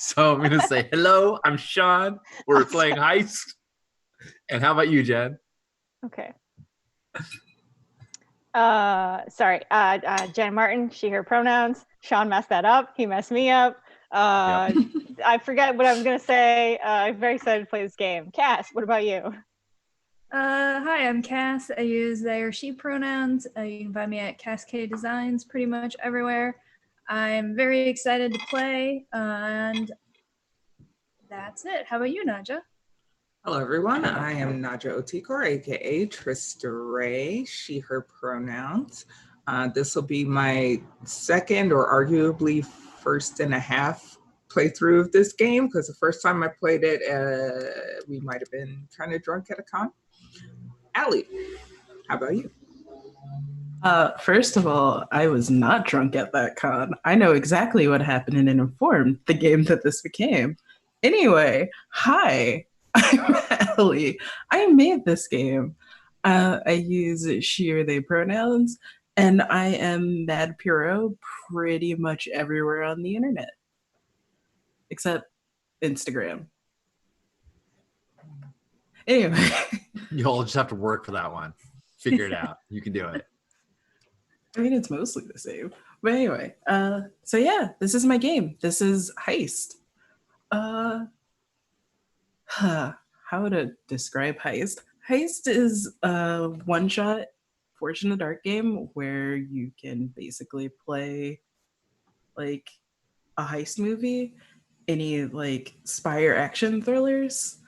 So I'm going to say, hello, I'm Sean. We're playing Heist. And how about you, Jen? Okay. Sorry. Jen Martin, she, her pronouns. Sean messed that up. He messed me up. I forget what I was going to say. I'm very excited to play this game. Cass, what about you? Hi, I'm Cass. I use they or she pronouns. You can find me at Cascade Designs pretty much everywhere. I'm very excited to play, and that's it. How about you, Naja? Hello, everyone. I am Naja Otikor, aka Trista Ray, she, her pronouns. This will be my second or arguably first and a half playthrough of this game, because the first time I played it, we might have been kind of drunk at a con. Allie, how about you? First of all, I was not drunk at that con. I know exactly what happened and it informed the game that this became. Anyway, hi, I'm Allie. I made this game. I use she or they pronouns, and I am Mad Puro pretty much everywhere on the internet, except Instagram. Anyway. You'll just have to work for that one. Figure it out. You can do it. I mean, it's mostly the same. But anyway, so yeah, this is my game. This is Heist. How to describe Heist? Heist is a one-shot Forge in the Dark game where you can basically play like a heist movie, any like spy or action thrillers.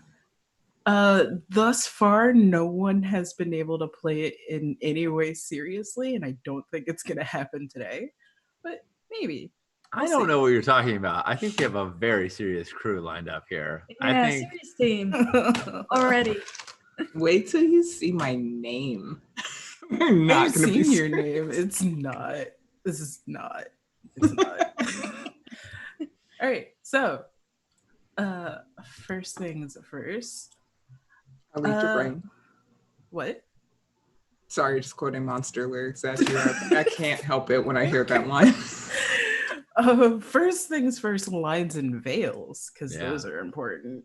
Thus far, no one has been able to play it in any way seriously, and I don't think it's gonna happen today, but maybe. I don't know what you're talking about. I think we have a very serious crew lined up here. Yeah, I think serious team already. Wait till you see my name. Not I've seen your name. It's not. This is not. It's not. All right. So, first things first. I read your brain. What? Sorry, just quoting monster lyrics at you. I can't help it when I hear that line. First things first, lines and veils, because those are important.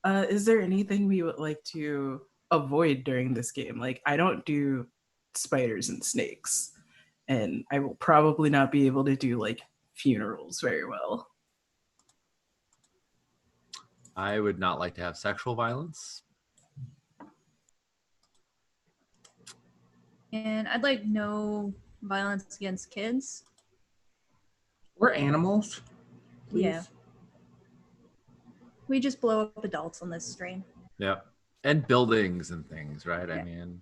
Is there anything we would like to avoid during this game? Like, I don't do spiders and snakes, and I will probably not be able to do like funerals very well. I would not like to have sexual violence. And I'd like no violence against kids. Or animals. Please. Yeah. We just blow up adults on this stream. Yeah. And buildings and things, right? Yeah. I mean.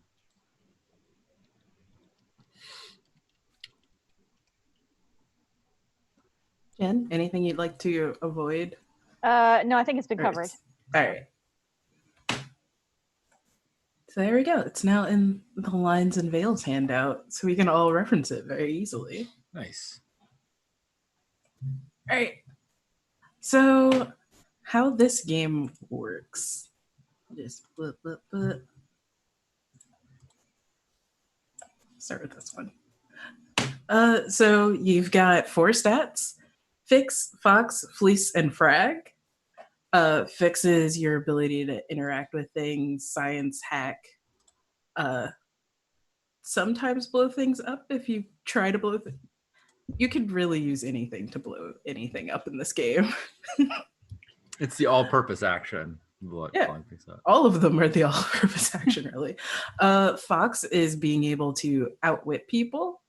Jen, anything you'd like to avoid? No, I think it's been covered. All right. So there we go. It's now in the lines and veils handout, so we can all reference it very easily. Nice. All right. So how this game works. Just start with this one. So you've got 4 stats: Fix, Fox, Fleece, and Frag. Fix is your ability to interact with things, science, hack, sometimes blow things up if you try to blow things. You could really use anything to blow anything up in this game. It's the all-purpose action. Yeah, all of them are the all-purpose action, really. Fox is being able to outwit people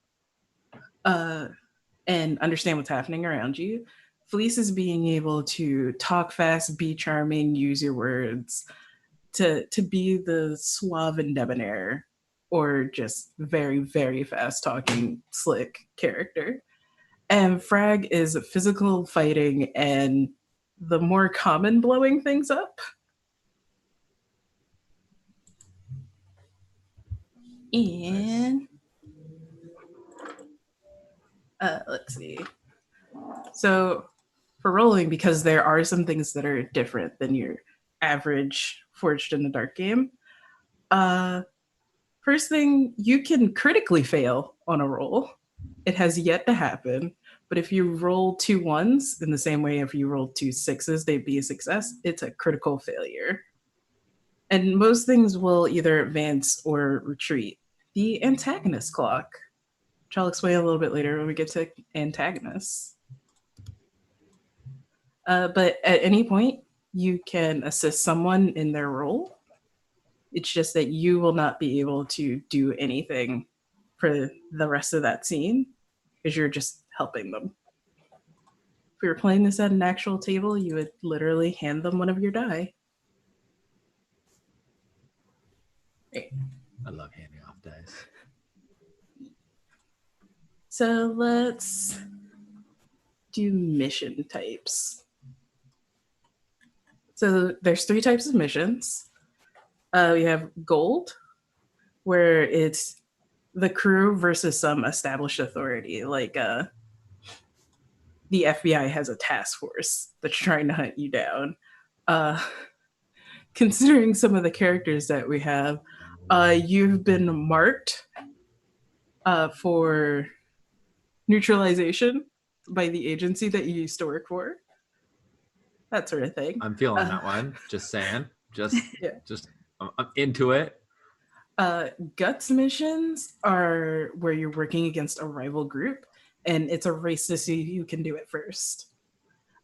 and understand what's happening around you. Fleece is being able to talk fast, be charming, use your words, to be the suave and debonair, or just very, very fast-talking, slick character. And Frag is physical fighting and the more common blowing things up. And let's see. So for rolling, because there are some things that are different than your average Forged in the Dark game, first thing, you can critically fail on a roll. It has yet to happen, But if you roll 2 1s, in the same way if you roll 2 6s, they'd be a success. It's a critical failure. And most things will either advance or retreat. The antagonist clock, which I'll explain a little bit later when we get to antagonists. But at any point, you can assist someone in their role. It's just that you will not be able to do anything for the rest of that scene because you're just helping them. If we were playing this at an actual table, you would literally hand them one of your die. I love handing off dice. So let's do mission types. So there's 3 types of missions. We have gold, where it's the crew versus some established authority. Like the FBI has a task force that's trying to hunt you down. Considering some of the characters that we have, you've been marked for neutralization by the agency that you used to work for. That sort of thing. I'm feeling that one. Just saying. Yeah. I'm into it. Guts missions are where you're working against a rival group, and it's a race to see who can do it first.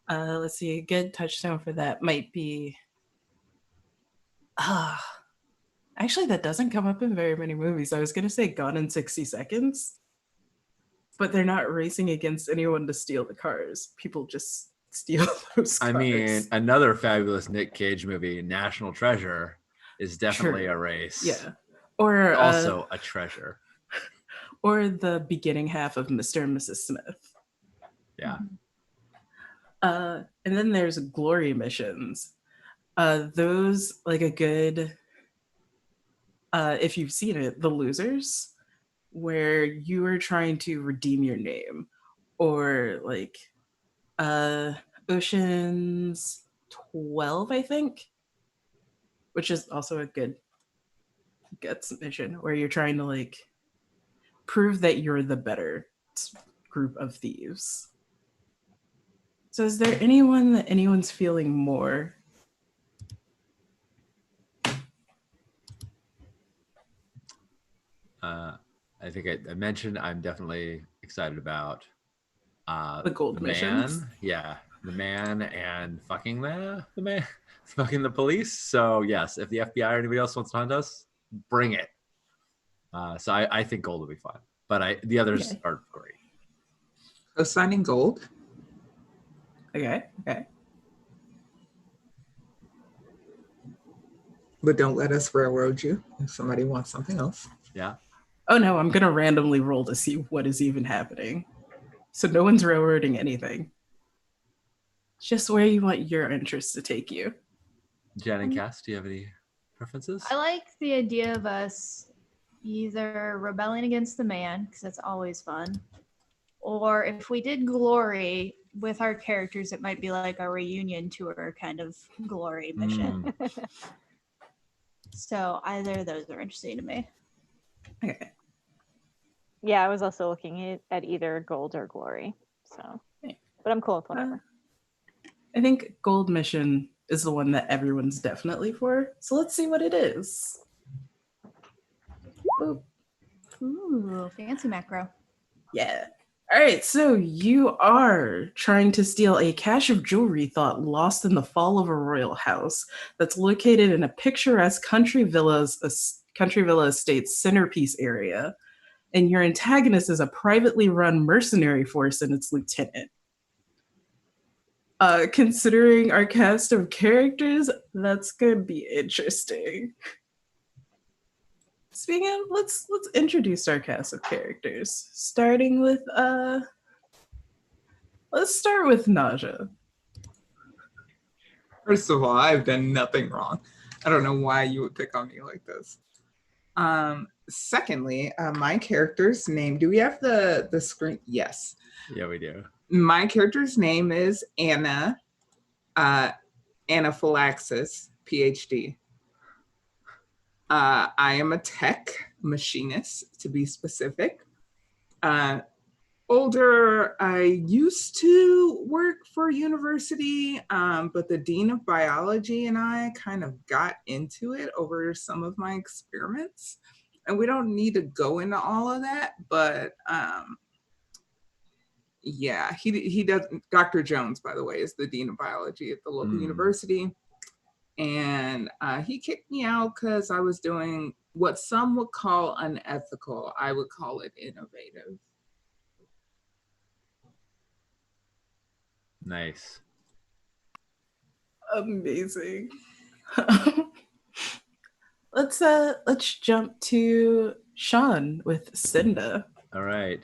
Let's see, a good touchstone for that might be. Actually, that doesn't come up in very many movies. I was going to say Gone in 60 Seconds, but they're not racing against anyone to steal the cars. People just steal those cars. I mean, another fabulous Nick Cage movie, National Treasure, is definitely a race. Yeah. Or also a treasure. Or the beginning half of Mr. and Mrs. Smith. Yeah. And then there's glory missions. Those, like a good, if you've seen it, The Losers, where you are trying to redeem your name. Or like Ocean's 12, I think, which is also a good Guts mission where you're trying to like prove that you're the better group of thieves. So is there anyone that anyone's feeling more? I think I mentioned I'm definitely excited about The gold missions. man. Yeah, the man and fucking the man, fucking the police. So yes, if the FBI or anybody else wants to hunt us, bring it. So I think gold will be fun, but the others are great. Co-signing gold. Okay. But don't let us railroad you if somebody wants something else. Yeah. Oh no, I'm gonna randomly roll to see what is even happening. So no one's railroading anything. It's just where you want your interests to take you. Jen and Cass, do you have any preferences? I like the idea of us either rebelling against the man, because that's always fun, or if we did glory with our characters, it might be like a reunion tour kind of glory mission. So either of those are interesting to me. Okay. Yeah, I was also looking at either gold or glory. So, but I'm cool with whatever. I think gold mission is the one that everyone's definitely for. So let's see what it is. Boop. Ooh, fancy macro. Yeah. All right, so you are trying to steal a cache of jewelry thought lost in the fall of a royal house that's located in a picturesque country villa estate's centerpiece area. And your antagonist is a privately run mercenary force and its lieutenant. Considering our cast of characters, that's gonna be interesting. Speaking of, let's introduce our cast of characters. Starting with let's start with Naja. First of all, I've done nothing wrong. I don't know why you would pick on me like this. Secondly, my character's name. Do we have the screen? Yes. Yeah, we do. My character's name is Anna. Anaphylaxis, PhD. I am a tech machinist, to be specific. older, I used to work for a university, but the dean of biology and I kind of got into it over some of my experiments. And we don't need to go into all of that, but yeah, he does. Dr. Jones, by the way, is the dean of biology at the local university. And he kicked me out because I was doing what some would call unethical. I would call it innovative. Nice. Amazing. Let's jump to Sean with Cinda. All right.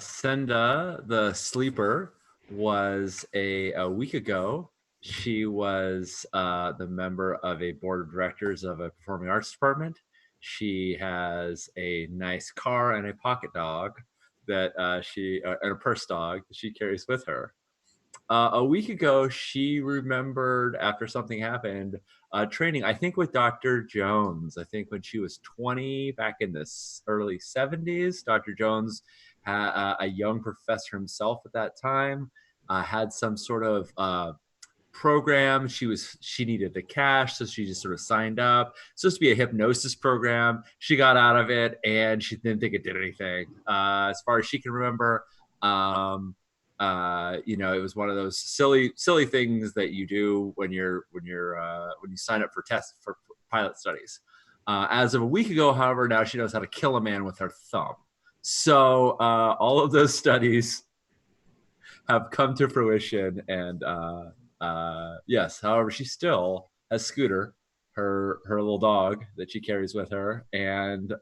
Senda, the sleeper, was a week ago. She was the member of a board of directors of a performing arts department. She has a nice car and a pocket dog that and a purse dog that she carries with her. A week ago, she remembered after something happened, training, I think with Dr. Jones. I think when she was 20, back in the early 70s, Dr. Jones, a young professor himself at that time, had some sort of program. She needed the cash, so she just sort of signed up. It's supposed to be a hypnosis program. She got out of it, and she didn't think it did anything. As far as she can remember, it was one of those silly things that you do when you sign up for tests for pilot studies. As of a week ago, however, now she knows how to kill a man with her thumb. So all of those studies have come to fruition, and yes, however, she still has Scooter, her little dog that she carries with her, and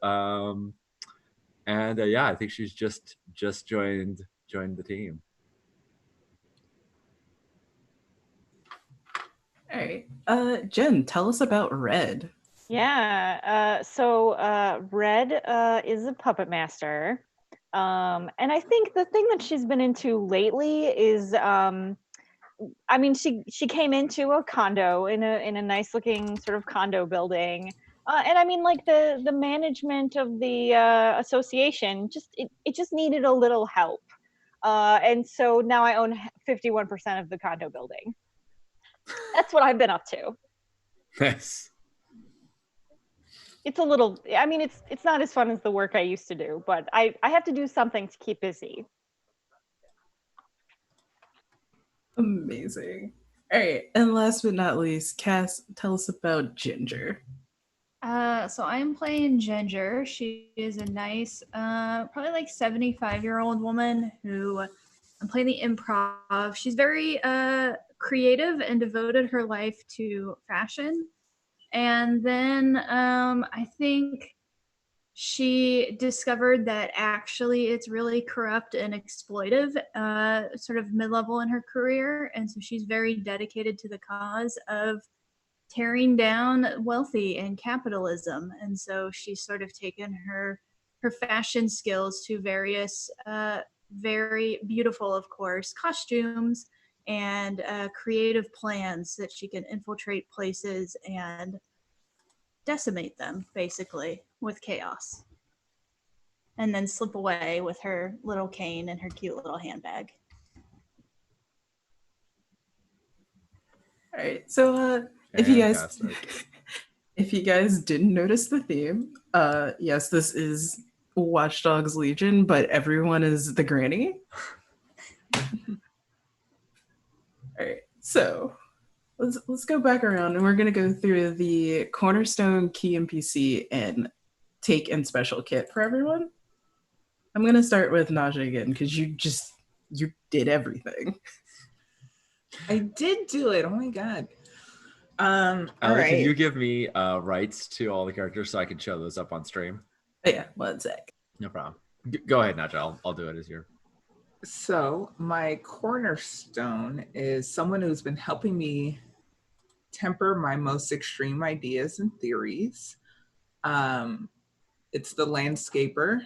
yeah, I think she's just joined the team. All right. Jen, tell us about Red. Yeah. So Red is a puppet master. And I think the thing that she's been into lately is, she came into a condo in a nice looking sort of condo building. And I mean, like the management of the association it just needed a little help. And so now I own 51% of the condo building. That's what I've been up to. Nice. It's a little, it's not as fun as the work I used to do, but I have to do something to keep busy. Amazing. All right. And last but not least, Cass, tell us about Ginger. So I'm playing Ginger. She is a nice, probably like 75-year-old woman who I'm playing the improv. She's very creative and devoted her life to fashion. And then I think she discovered that actually it's really corrupt and exploitive, sort of mid-level in her career. And so she's very dedicated to the cause of tearing down wealthy and capitalism. And so she's sort of taken her fashion skills to various, very beautiful, of course, costumes and creative plans that she can infiltrate places and decimate them, basically, with chaos. And then slip away with her little cane and her cute little handbag. All right. So if you guys didn't notice the theme, yes, this is Watch Dogs Legion, but everyone is the granny. All right. So let's go back around, and we're gonna go through the Cornerstone Key NPC and Take and Special Kit for everyone. I'm gonna start with Naja again because you did everything. I did do it. Oh my god. Allie, all right. Can you give me rights to all the characters so I can show those up on stream? Oh, yeah, 1 sec. No problem. Go ahead, Naja. I'll do it as your. So my cornerstone is someone who's been helping me temper my most extreme ideas and theories. It's the landscaper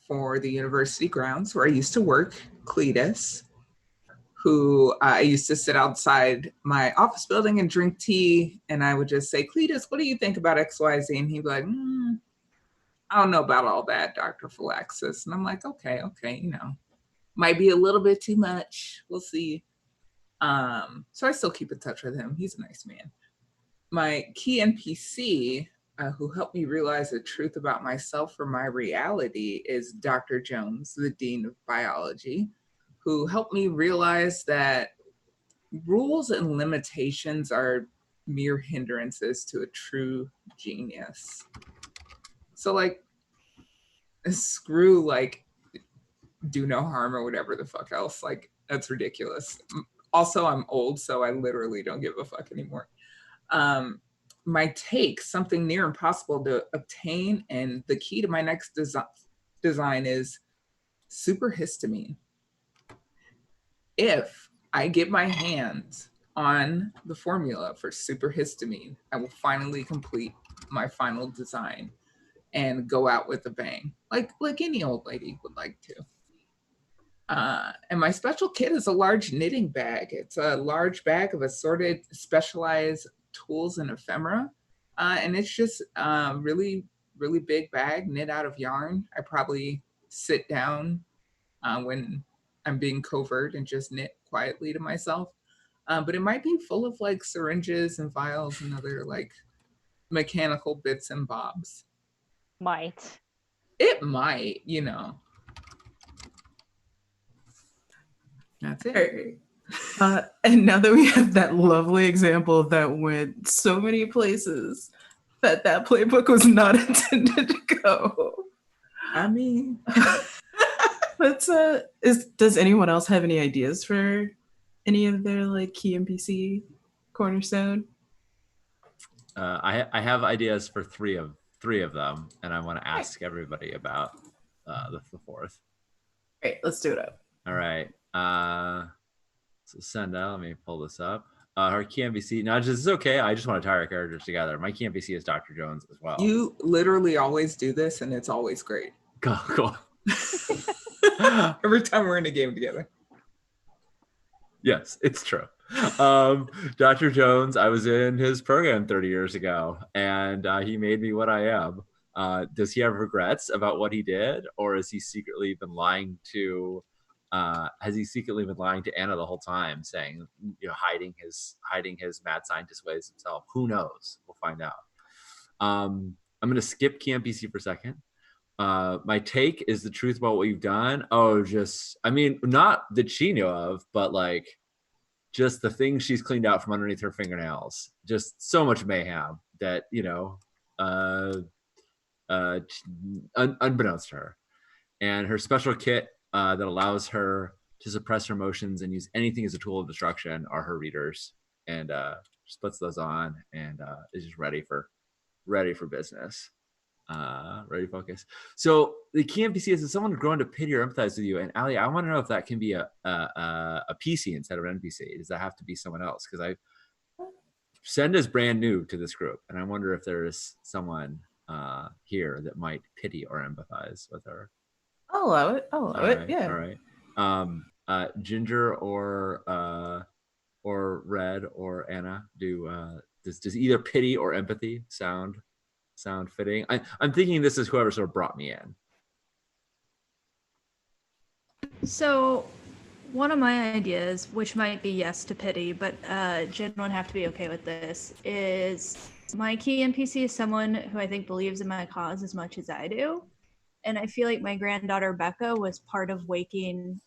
for the university grounds where I used to work, Cletus, who I used to sit outside my office building and drink tea. And I would just say, Cletus, what do you think about XYZ? And he'd be like, I don't know about all that, Dr. Phylaxis. And I'm like, okay, you know, might be a little bit too much. We'll see. So I still keep in touch with him. He's a nice man. My key NPC, who helped me realize the truth about myself or my reality, is Dr. Jones, the Dean of Biology, who helped me realize that rules and limitations are mere hindrances to a true genius. So like, screw like do no harm or whatever the fuck else. Like, that's ridiculous. Also, I'm old, so I literally don't give a fuck anymore. My take, something near impossible to obtain, and the key to my next design is superhistamine. If I get my hands on the formula for superhistamine, I will finally complete my final design and go out with a bang, like any old lady would like to. And my special kit is a large knitting bag. It's a large bag of assorted specialized tools and ephemera. And it's just a really, really big bag knit out of yarn. I probably sit down when I'm being covert and just knit quietly to myself. But it might be full of like syringes and vials and other like mechanical bits and bobs. Might. It might, you know. That's it. And now that we have that lovely example that went so many places that playbook was not intended to go. I mean, does anyone else have any ideas for any of their like key NPC cornerstone? I have ideas for three of them, and I want to ask everybody about the fourth. Great, let's do it up. All right. So Senda, let me pull this up. Her key NPC. Now, this is okay. I just want to tie our characters together. My key NPC is Dr. Jones as well. You literally always do this, and it's always great. Cool. Every time we're in a game together. Yes, it's true. Dr. Jones, I was in his program 30 years ago, and he made me what I am. Does he have regrets about what he did, or has he secretly been lying to? Has he secretly been lying to Anna the whole time, saying, you know, hiding his mad scientist ways himself? Who knows? We'll find out. I'm gonna skip key NPC for a second. My take is the truth about what you've done. Not that she knew of, but like just the things she's cleaned out from underneath her fingernails. Just so much mayhem that, you know, unbeknownst to her. And her special kit that allows her to suppress her emotions and use anything as a tool of destruction are her readers. And just puts those on and is just ready for business. Ready to focus. So the key NPC is someone grown to pity or empathize with you. And Allie, I want to know if that can be a PC instead of an NPC. Does that have to be someone else? Because Senda's brand new to this group, and I wonder if there is someone here that might pity or empathize with her. I'll allow it. Yeah. All right. Ginger or Red or Anna, does either pity or empathy sound fitting? I'm thinking this is whoever sort of brought me in. So one of my ideas, which might be yes to pity, but Jen would have to be okay with this, is my key NPC is someone who I think believes in my cause as much as I do. And I feel like my granddaughter Becca was part of waking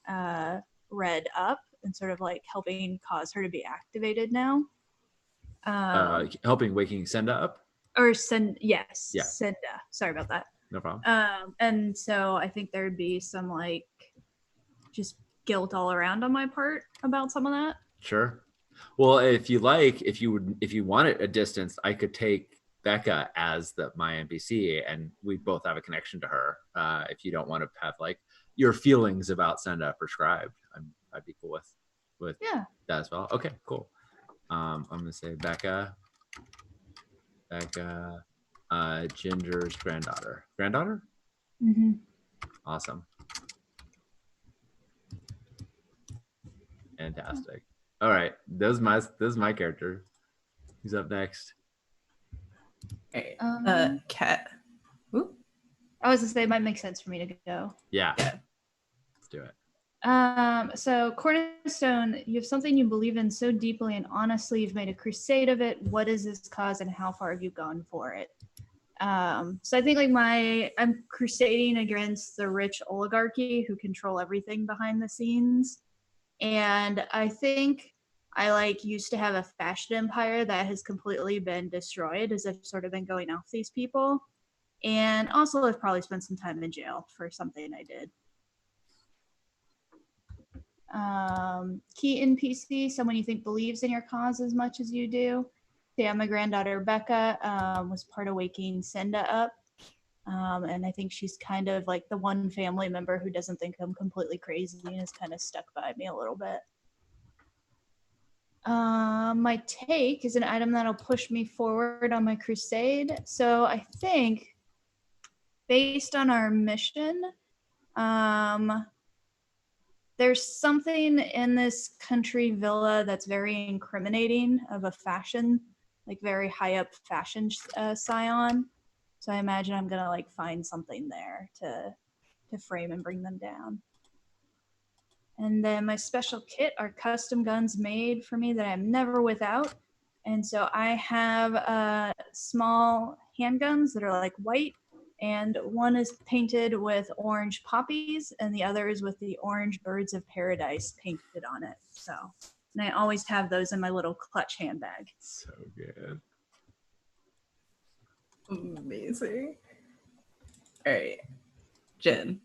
Red up and sort of like helping cause her to be activated now. Helping waking Senda up? Or Senda. Sorry about that. No problem. And so I think there'd be some like just guilt all around on my part about some of that. Sure. Well, if you want it a distance, I could take Becca as my NPC, and we both have a connection to her. If you don't want to have like your feelings about Senda prescribed, I'd be cool with that as well. Okay, cool. I'm gonna say Becca, Ginger's granddaughter. Mm-hmm. Awesome. Fantastic. All right, this is my character. Who's up next? Cat. Ooh. I was gonna say it might make sense for me to go. Yeah. Let's do it. So Cornerstone, you have something you believe in so deeply and honestly, you've made a crusade of it. What is this cause and how far have you gone for it? So I think like I'm crusading against the rich oligarchy who control everything behind the scenes. And I think I like used to have a fashion empire that has completely been destroyed as I've sort of been going off these people. And also I've probably spent some time in jail for something I did. Key NPC, someone you think believes in your cause as much as you do. Yeah, my granddaughter Becca was part of waking Senda up. And I think she's kind of like the one family member who doesn't think I'm completely crazy and is kind of stuck by me a little bit. My take is an item that'll push me forward on my crusade. So I think based on our mission, there's something in this country villa that's very incriminating of a fashion, like very high up fashion scion. So I imagine I'm gonna like find something there to frame and bring them down. And then my special kit are custom guns made for me that I'm never without. And so I have small handguns that are like white, and one is painted with orange poppies and the other is with the orange birds of paradise painted on it. So, and I always have those in my little clutch handbag. So good. Amazing. All right, Jen.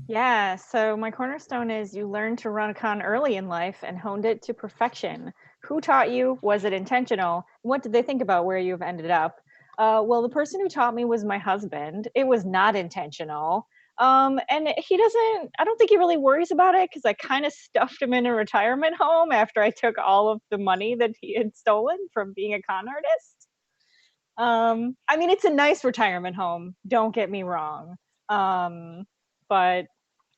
Yeah, so my cornerstone is you learned to run a con early in life and honed it to perfection. Who taught you? Was it intentional? What did they think about where you've ended up? Well, the person who taught me was my husband. It was not intentional. And I don't think he really worries about it because I kind of stuffed him in a retirement home after I took all of the money that he had stolen from being a con artist. I mean, it's a nice retirement home, don't get me wrong. But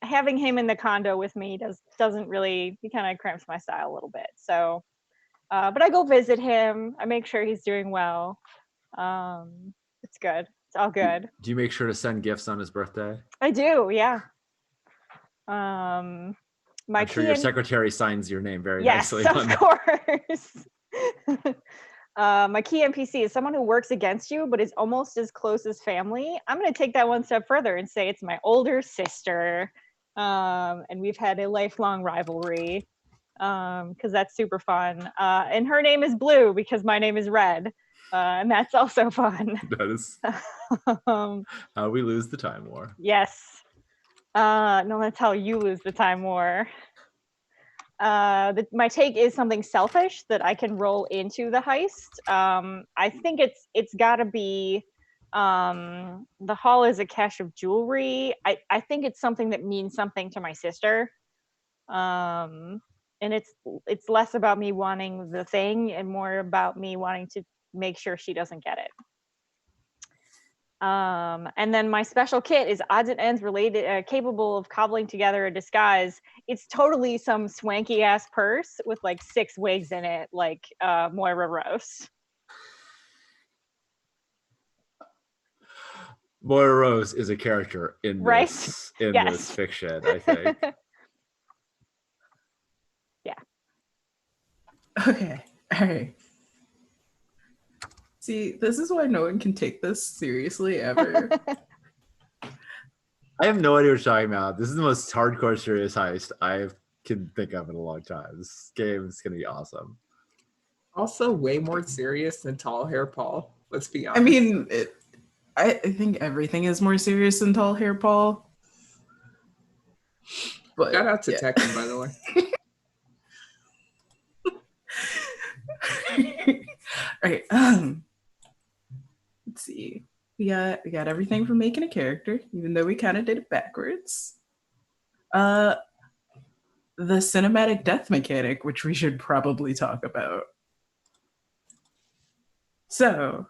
having him in the condo with me doesn't really, he kind of cramps my style a little bit. So, but I go visit him. I make sure he's doing well. It's good. It's all good. Do you make sure to send gifts on his birthday? I do, yeah. I'm sure your secretary signs your name very nicely. Yes, of course. My key NPC is someone who works against you, but is almost as close as family. I'm going to take that one step further and say it's my older sister. And we've had a lifelong rivalry because that's super fun. And her name is Blue because my name is Red. And that's also fun. That is how we lose the time war. Yes. No, that's how you lose the time war. My take is something selfish that I can roll into the heist. I think it's got to be the haul is a cache of jewelry. I think it's something that means something to my sister, and it's less about me wanting the thing and more about me wanting to make sure she doesn't get it. And then my special kit is odds and ends related, capable of cobbling together a disguise. It's totally some swanky ass purse with like 6 wigs in it, like Moira Rose. Moira Rose is a character in this this fiction, I think. Yeah. Okay. All right. See, this is why no one can take this seriously ever. I have no idea what you're talking about. This is the most hardcore serious heist I can think of in a long time. This game is going to be awesome. Also way more serious than Tall Hair Paul. Let's be honest. I mean, I think everything is more serious than Tall Hair Paul. But shout out to Tekken, by the way. All right. Let's see. We got everything from making a character, even though we kind of did it backwards. The cinematic death mechanic, which we should probably talk about. So,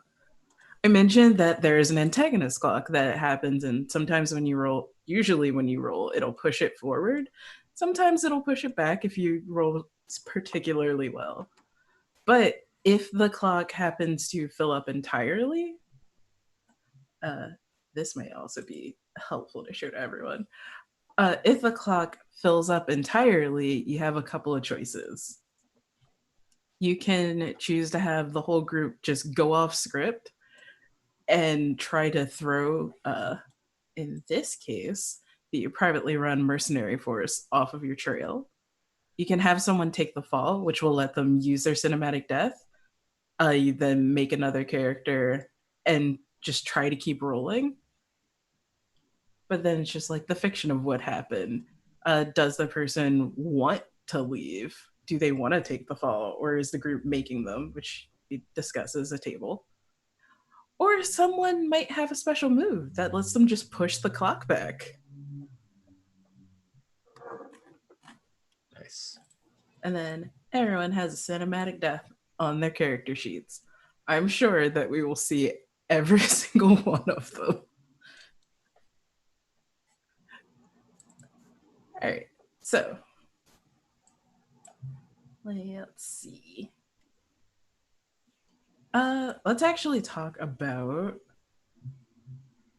I mentioned that there is an antagonist clock that happens, and sometimes when you roll, usually when you roll, it'll push it forward. Sometimes it'll push it back if you roll particularly well. But if the clock happens to fill up entirely, this may also be helpful to show to everyone. If the clock fills up entirely, you have a couple of choices. You can choose to have the whole group just go off script and try to throw, in this case, the privately run mercenary force off of your trail. You can have someone take the fall, which will let them use their cinematic death. You then make another character and just try to keep rolling. But then it's just like the fiction of what happened. Does the person want to leave? Do they want to take the fall? Or is the group making them, which we discuss as a table? Or someone might have a special move that lets them just push the clock back. Nice. And then everyone has a cinematic death on their character sheets. I'm sure that we will see every single one of them. All right, so let's see. Let's actually talk about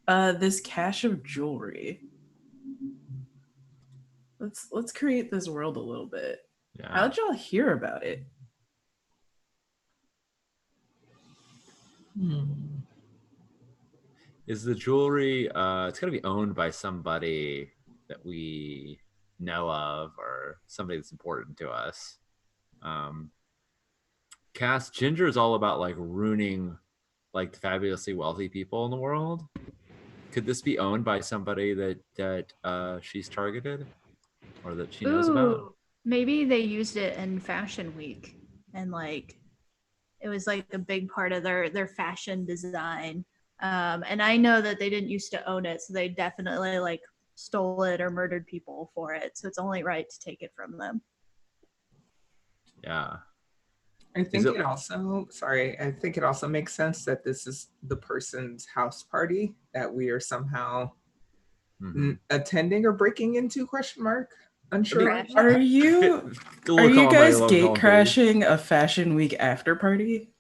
this cache of jewelry. Let's create this world a little bit. Yeah. How'd y'all hear about it? Is the jewelry? It's gonna be owned by somebody that we know of, or somebody that's important to us. Cass, Ginger is all about like ruining like the fabulously wealthy people in the world. Could this be owned by somebody that she's targeted or that she knows about? Ooh, maybe they used it in Fashion Week, and like it was like a big part of their fashion design. And I know that they didn't used to own it, so they definitely like stole it or murdered people for it. So it's only right to take it from them. Yeah. I think it also makes sense that this is the person's house party that we are somehow attending or breaking into, question mark? Unsure. Are you guys gate crashing a Fashion Week after party?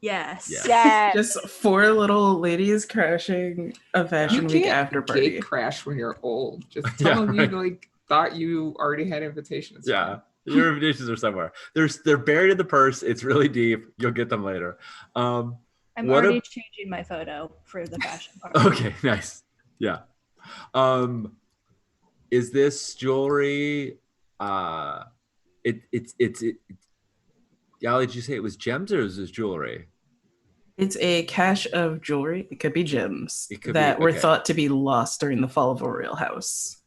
Yes. Yes. Just 4 little ladies crashing a Fashion Week after party. Gate crash when you're old. Just tell them you like thought you already had invitations. Yeah. Your invitations are somewhere. They're buried in the purse. It's really deep. You'll get them later. I'm already changing my photo for the fashion part. Okay, nice. Yeah. Is this jewelry? It's Allie, did you say it was gems or is this jewelry? It's a cache of jewelry. It could be gems that were thought to be lost during the fall of a royal house.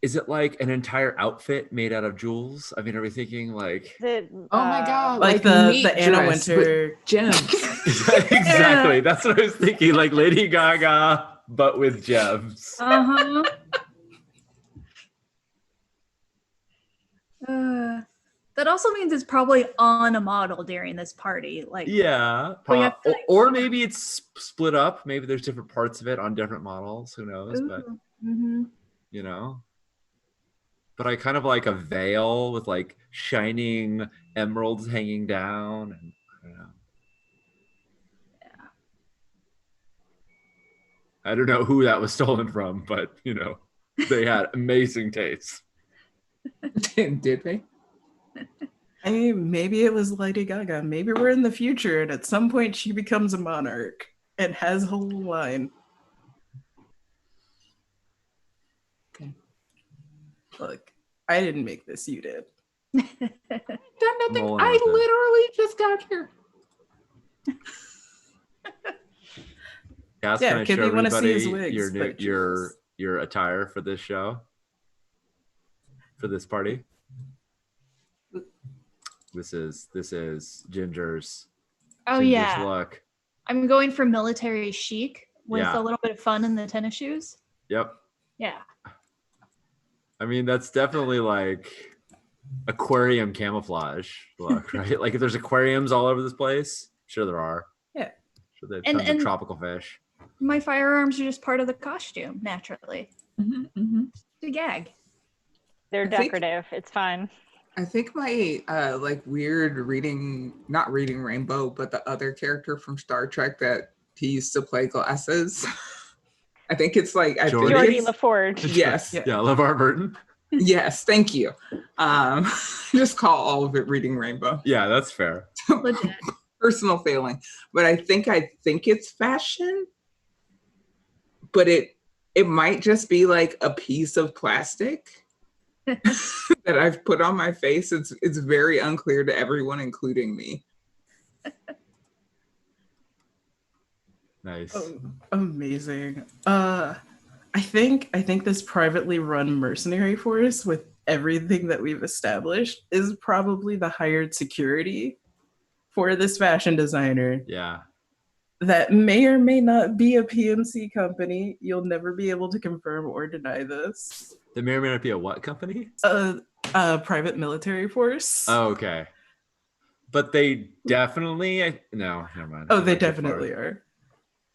Is it like an entire outfit made out of jewels? I mean, are we thinking like... oh my God. Like the Anna Wintour gems. Exactly. That's what I was thinking. Like Lady Gaga, but with gems. Uh-huh. That also means it's probably on a model during this party. Like, yeah. Or maybe it's split up. Maybe there's different parts of it on different models. Who knows? Ooh. But, you know... But I kind of like a veil with like shining emeralds hanging down. And I don't know. Yeah. I don't know who that was stolen from, but you know, they had amazing taste. Did they? I mean, maybe it was Lady Gaga. Maybe we're in the future and at some point she becomes a monarch and has a whole line. Okay. Look. I didn't make this, you did. Done nothing. I literally just got here. Cass, can I show everybody your attire for this show? For this party? This is Ginger's. Oh, yeah. Look. I'm going for military chic with a little bit of fun in the tennis shoes. Yep. Yeah. I mean, that's definitely like aquarium camouflage look, right? Like if there's aquariums all over this place, sure there are. Yeah. Sure they have tons of tropical fish. My firearms are just part of the costume, naturally. It's a gag. They're decorative. It's fun. I think my like weird not reading Rainbow, but the other character from Star Trek that he used to play glasses. I think it's like I think Geordie it's, LaForge. yes, Yeah. Yeah, LeVar Burton. yes, thank you. Just call all of it Reading Rainbow. Yeah, that's fair. Legit. Personal failing, but I think it's fashion, but it might just be like a piece of plastic that I've put on my face. It's very unclear to everyone, including me. Nice. Oh, amazing. I think this privately run mercenary force with everything that we've established is probably the hired security for this fashion designer Yeah. that may or may not be a PMC company. You'll never be able to confirm or deny this. There may or may not be a what company? A private military force. Oh, okay. But they definitely no, never mind. Oh, they definitely are.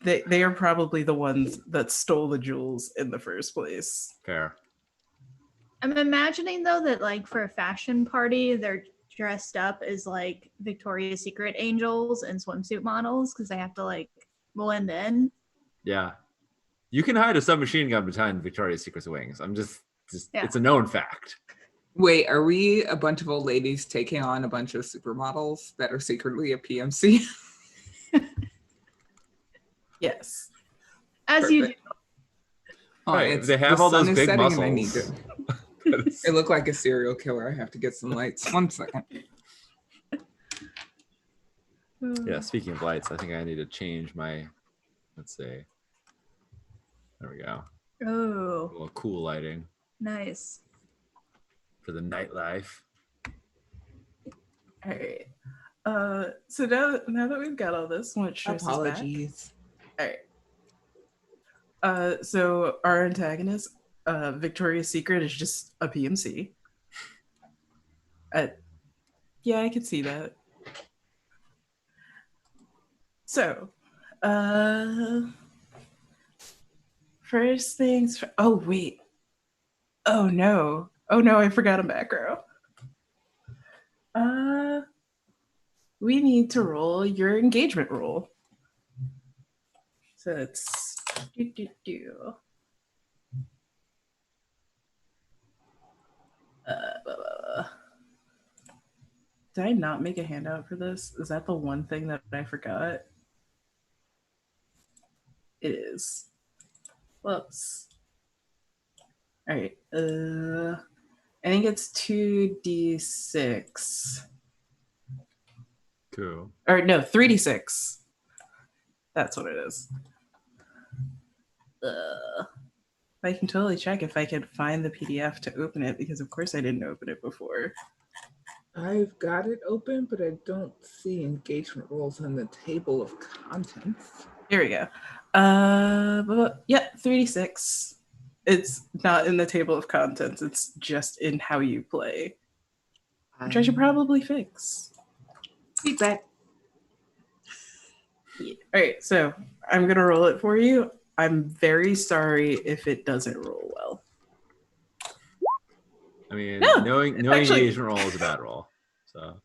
They are probably the ones that stole the jewels in the first place. Fair. I'm imagining though that like for a fashion party, they're dressed up as like Victoria's Secret angels and swimsuit models because they have to like blend in. Yeah. You can hide a submachine gun behind Victoria's Secret's wings. I'm just Yeah. It's a known fact. Wait, are we a bunch of old ladies taking on a bunch of supermodels that are secretly a PMC? Yes. As you do. Perfect. Oh, Right, it's, they have the all sun those is big setting and I need muscles. to. I look like a serial killer. I have to get some lights. 1 second. Yeah, speaking of lights, I think I need to change my, let's see. There we go. A Oh, little cool lighting nice. for the nightlife. All right. So now that we've got all this, what shows us back? Apologies. All right. So our antagonist, Victoria's Secret, is just a PMC. Yeah, I can see that. So, first things. Oh wait. Oh no. I forgot a macro. We need to roll your engagement roll. So it's do. Did I not make a handout for this? Is that the one thing that I forgot? It is. Whoops. All right. I think it's 2d6. Cool. Or no, 3d6. That's what it is. I can totally check if I can find the PDF to open it, because of course I didn't open it before. I've got it open, but I don't see engagement roles in the table of contents. Here we go. Yeah, 3d6. It's not in the table of contents. It's just in how you play, which I should probably fix. Feedback. Yeah. All right, so I'm gonna roll it for you. I'm very sorry if it doesn't roll well. I mean, No, knowing actually- engagement roll is a bad roll. So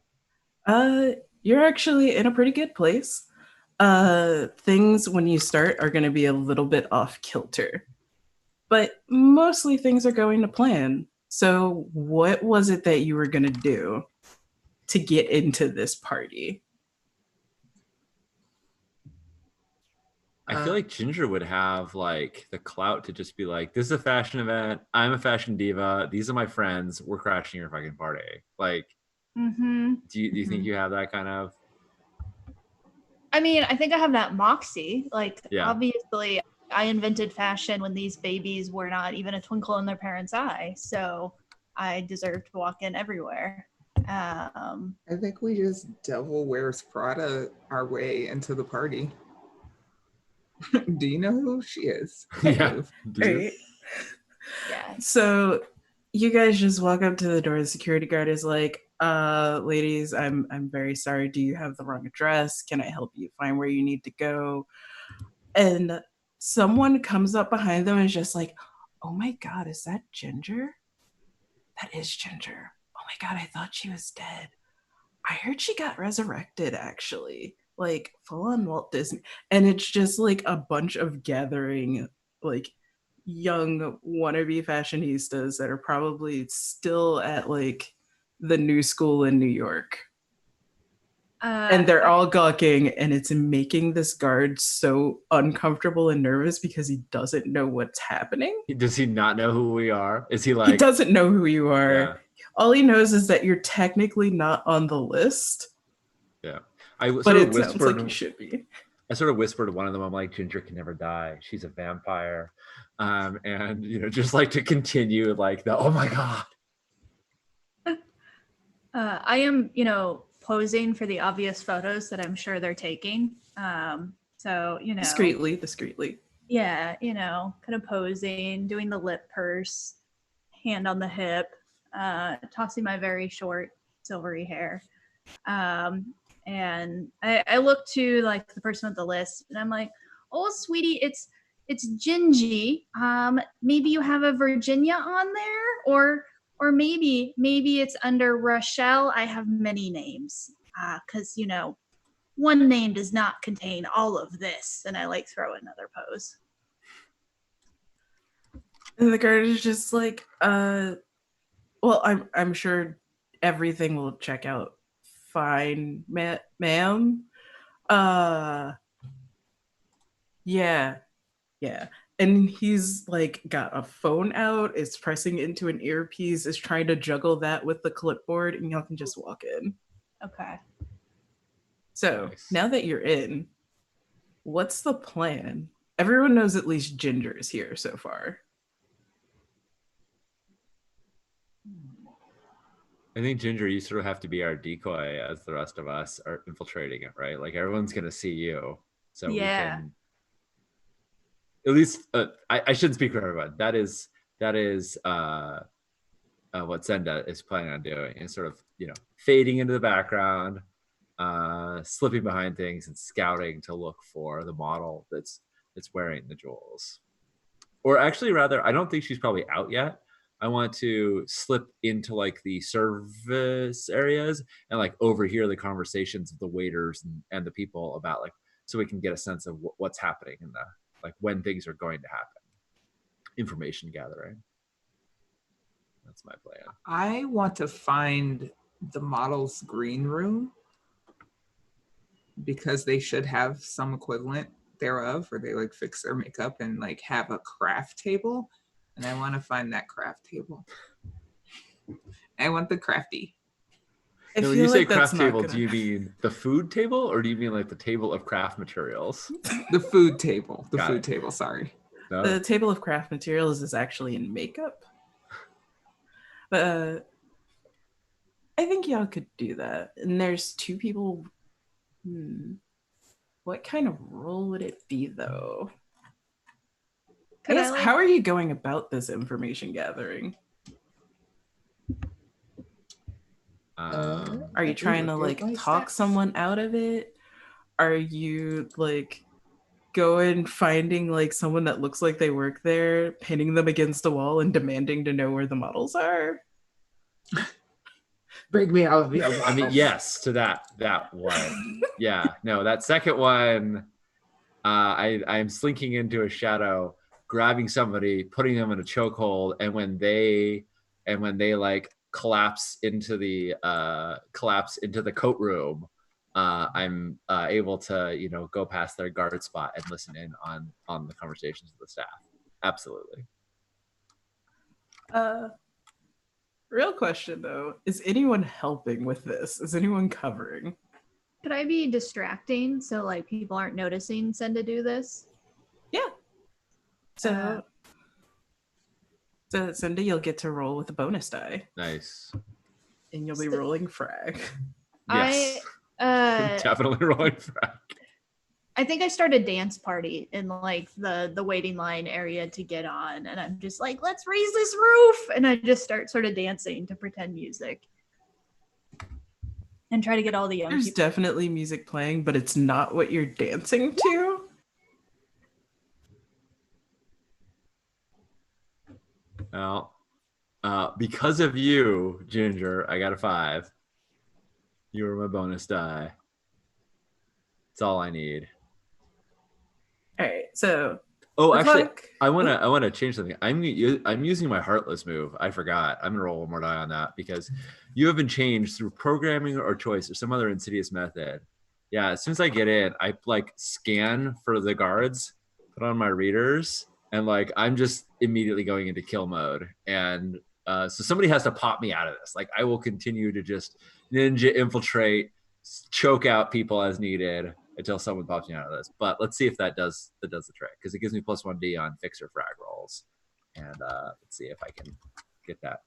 You're actually in a pretty good place. Things when you start are gonna be a little bit off kilter, but mostly things are going to plan. So what was it that you were gonna do to get into this party? I feel like Ginger would have like the clout to just be like, this is a fashion event. I'm a fashion diva. These are my friends. We're crashing your fucking party. Like, Mm-hmm. do you think you have that kind of? I mean, I think I have that moxie. Like, Yeah. obviously, I invented fashion when these babies were not even a twinkle in their parents' eye. So I deserve to walk in everywhere. I think we just Devil Wears Prada our way into the party. Do you know who she is? Yeah. Do you? Right. Yeah. So you guys just walk up to the door. The security guard is like, ladies, I'm very sorry. Do you have the wrong address? Can I help you find where you need to go? And someone comes up behind them and is just like, oh my God, is that Ginger? That is Ginger. Oh my God, I thought she was dead. I heard she got resurrected, actually. like full on Walt Disney, and it's just like a bunch of gathering like young wannabe fashionistas that are probably still at like the new school in New York. And they're all gawking, and it's making this guard so uncomfortable and nervous because he doesn't know what's happening. Does he not know who we are? Is he like? He doesn't know who you are. Yeah. All he knows is that you're technically not on the list. Yeah. But it sounds like you should be. I sort of whispered to one of them, I'm like, Ginger can never die. She's a vampire. And, you know, just like to continue like the, oh my God. I am, you know, posing for the obvious photos that I'm sure they're taking. So, you know. Discreetly. Yeah, you know, kind of posing, doing the lip purse, hand on the hip, tossing my very short silvery hair. And I look to like the person with the list and I'm like, oh, sweetie, it's Gingy. Maybe you have a Virginia on there, or maybe it's under Rochelle. I have many names, because you know, one name does not contain all of this. And I like throw another pose. And the guard is just like, well, I'm sure everything will check out fine, ma'am. Yeah. And he's like got a phone out, is pressing into an earpiece, is trying to juggle that with the clipboard, and y'all can just walk in. Okay. So Nice. now that you're in, what's the plan? Everyone knows at least Ginger is here so far. I think, Ginger, you sort of have to be our decoy as the rest of us are infiltrating it, right? Like everyone's going to see you. So we can, at least, I shouldn't speak for everyone. That is what Senda is planning on doing, and sort of, you know, fading into the background, slipping behind things and scouting to look for the model that's wearing the jewels. Or actually, rather, I don't think she's probably out yet. I want to slip into like the service areas and like overhear the conversations of the waiters and the people about like, so we can get a sense of what's happening in the, like when things are going to happen. Information gathering. That's my plan. I want to find the model's green room because they should have some equivalent thereof where they like fix their makeup and like have a craft table. And I want to find that craft table. I want the crafty. Now, when you say craft table, do you mean the food table or do you mean like the table of craft materials? The food table. The food table, sorry. No? The table of craft materials is actually in makeup. But I think y'all could do that. And there's two people. What kind of role would it be, though? How are you going about this information gathering? Are you trying to like talk someone out of it? Are you like going finding like someone that looks like they work there, pinning them against a wall and demanding to know where the models are? Bring me out of the I mean, yes to that one. Yeah, no, that second one, I'm slinking into a shadow, grabbing somebody, putting them in a chokehold, and when they like collapse into the coat room, I'm able to, you know, go past their guard spot and listen in on the conversations of the staff. Absolutely. Real question though, is anyone helping with this? Is anyone covering? Could I be distracting so like people aren't noticing Senda do this? Yeah. So Senda, you'll get to roll with a bonus die. Nice. And you'll be rolling frag. Yes. Definitely rolling frag. I think I start a dance party in like the waiting line area to get on, and I'm just like, let's raise this roof, and I just start sort of dancing to pretend music and try to get all the young There's people. definitely music playing, but it's not what you're dancing to. Well, because of you, Ginger, I got a 5. You were my bonus die. It's all I need. All right, so Oh, the actually, clock- I wanna change something. I'm using my Heartless move. I forgot. I'm gonna roll one more die on that because you have been changed through programming or choice or some other insidious method. Yeah, as soon as I get in, I like scan for the guards, put on my readers, and like I'm just immediately going into kill mode. And so somebody has to pop me out of this. Like I will continue to just ninja infiltrate, choke out people as needed until someone pops me out of this. But let's see if that does the trick, because it gives me +1D on fixer frag rolls. And let's see if I can get that.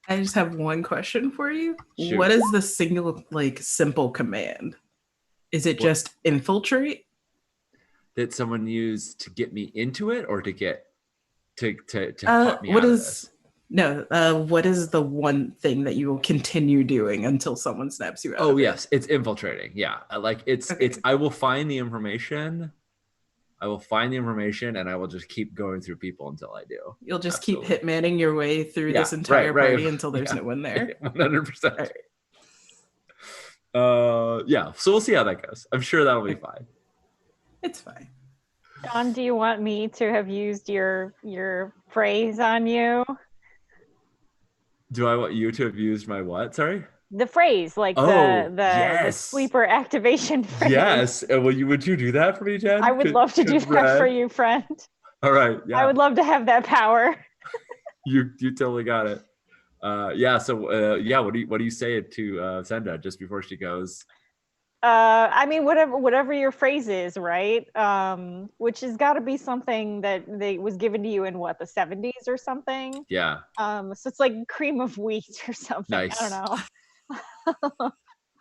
I just have one question for you. Shoot. What is the single like simple command? Is it just infiltrate? That someone used to get me into it, or to get to pop me What out of is this? what is the one thing that you will continue doing until someone snaps you out? Oh of yes, it's infiltrating. Yeah, like it's I will find the information. I will find the information, and I will just keep going through people until I do. You'll just Absolutely. keep hitmanning your way through Yeah, this entire right. party until there's Yeah. no one there. 100%. Yeah, so we'll see how that goes. I'm sure that'll be fine. It's fine. John, do you want me to have used your phrase on you? Do I want you to have used my what? Sorry? The phrase, like Oh, the yes. sleeper activation phrase. Yes. And would you do that for me, Jen? I would love to do that for you, friend. All right. Yeah. I would love to have that power. You totally got it. Yeah. So yeah. What do you say to Senda just before she goes? I mean, whatever your phrase is, right? Which has got to be something that was given to you in what, the 70s or something? Yeah. So it's like cream of wheat or something. Nice. I don't know.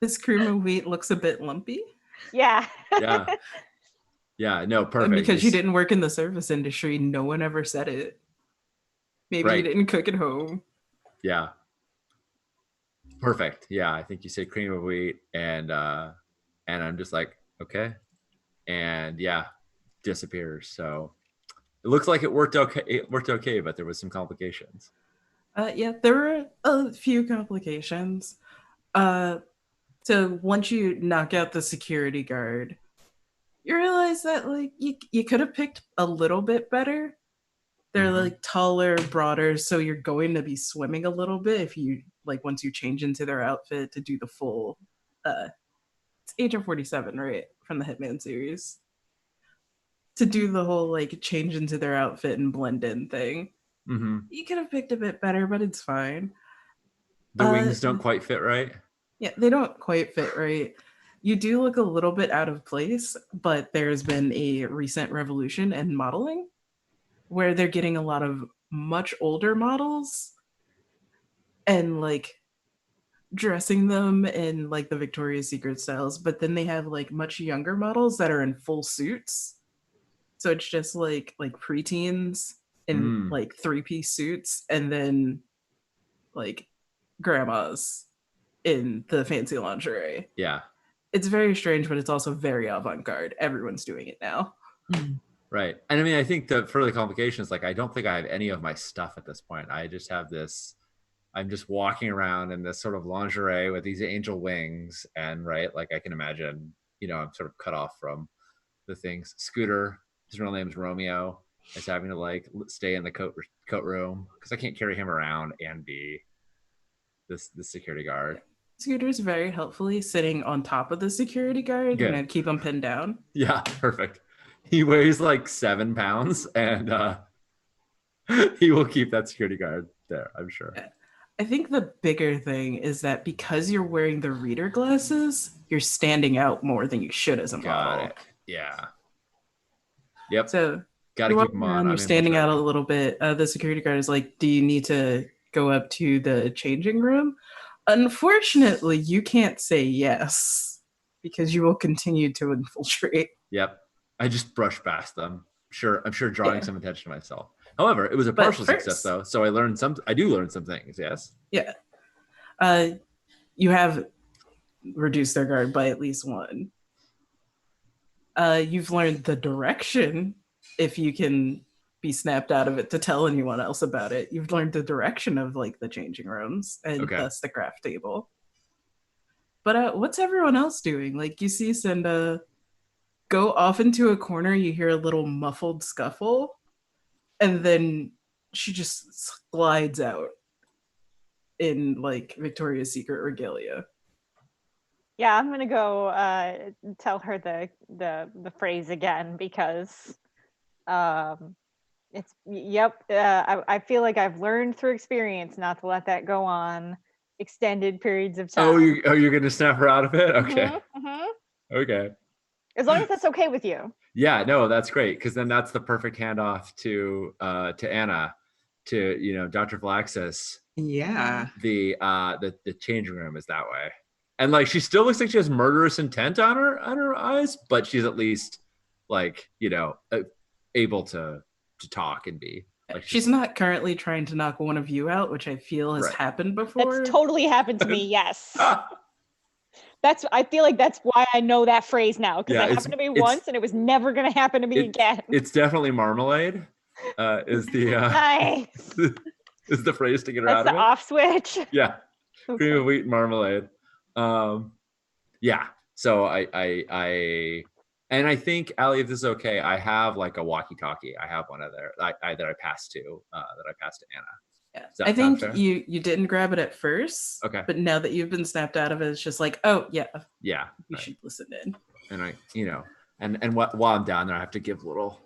This cream of wheat looks a bit lumpy. Yeah. Yeah. Yeah. No, perfect. And because you didn't work in the service industry, no one ever said it. Maybe you didn't cook at home. Yeah. Perfect. Yeah, I think you said cream of wheat, and I'm just like, okay, and yeah, disappears. So it looks like it worked okay. It worked okay, but there was some complications. Yeah, there were a few complications. So once you knock out the security guard, you realize that like you could have picked a little bit better. They're like taller, broader, so you're going to be swimming a little bit if you like once you change into their outfit to do the full it's Agent 47, right? From the Hitman series. To do the whole like change into their outfit and blend in thing. You could have picked a bit better, but it's fine. The wings don't quite fit right. Yeah, they don't quite fit right. You do look a little bit out of place, but there's been a recent revolution in modeling where they're getting a lot of much older models and like dressing them in like the Victoria's Secret styles, but then they have like much younger models that are in full suits. So it's just like preteens in like 3-piece suits, and then like grandmas in the fancy lingerie. Yeah. It's very strange, but it's also very avant-garde. Everyone's doing it now. Right. And I mean, I think the further complications, like I don't think I have any of my stuff at this point. I just have this, I'm just walking around in this sort of lingerie with these angel wings, and like I can imagine, I'm sort of cut off from the things. Scooter, his real name's Romeo, is having to like stay in the coat room because I can't carry him around and be the security guard. Scooter's very helpfully sitting on top of the security guard and keep him pinned down. Yeah, perfect. He weighs like 7 pounds, and he will keep that security guard there, I'm sure. I think the bigger thing is that because you're wearing the reader glasses, you're standing out more than you should as a model. Got it. Yeah. Yep. So gotta keep them on. You're standing out a little bit. The security guard is like, "Do you need to go up to the changing room?" Unfortunately, you can't say yes because you will continue to infiltrate. Yep. I just brushed past them. I'm sure drawing some attention to myself. However, it was a partial success though, so I do learn some things, yes? Yeah. You have reduced their guard by at least 1. You've learned the direction, if you can be snapped out of it to tell anyone else about it. You've learned the direction of like the changing rooms and thus the craft table. But what's everyone else doing? Like you see Cinda go off into a corner, you hear a little muffled scuffle, and then she just glides out in like Victoria's Secret regalia. Yeah, I'm gonna go tell her the phrase again because it's I feel like I've learned through experience not to let that go on extended periods of time. You're gonna snap her out of it? Okay. Okay. As long as that's okay with you. Yeah, no, that's great because then that's the perfect handoff to Anna, to Dr. Flaxus. Yeah. The changing room is that way, and like she still looks like she has murderous intent on her eyes, but she's at least like able to talk and be like she's not currently trying to knock one of you out, which I feel has happened before. That's totally happened to me. Yes. I feel like that's why I know that phrase now, because it happened to me once and it was never going to happen to me again. It's definitely marmalade. Is the nice. is the phrase to get her out of it. That's the off switch. Yeah. Okay. Cream of wheat marmalade. Yeah. So I think, Allie, if this is okay, I have like a walkie-talkie. I have one of there that I passed to Anna. Yeah. I think you didn't grab it at first. Okay. But now that you've been snapped out of it, it's just like, oh yeah. Yeah. You should listen in. And I, and while I'm down there, I have to give a little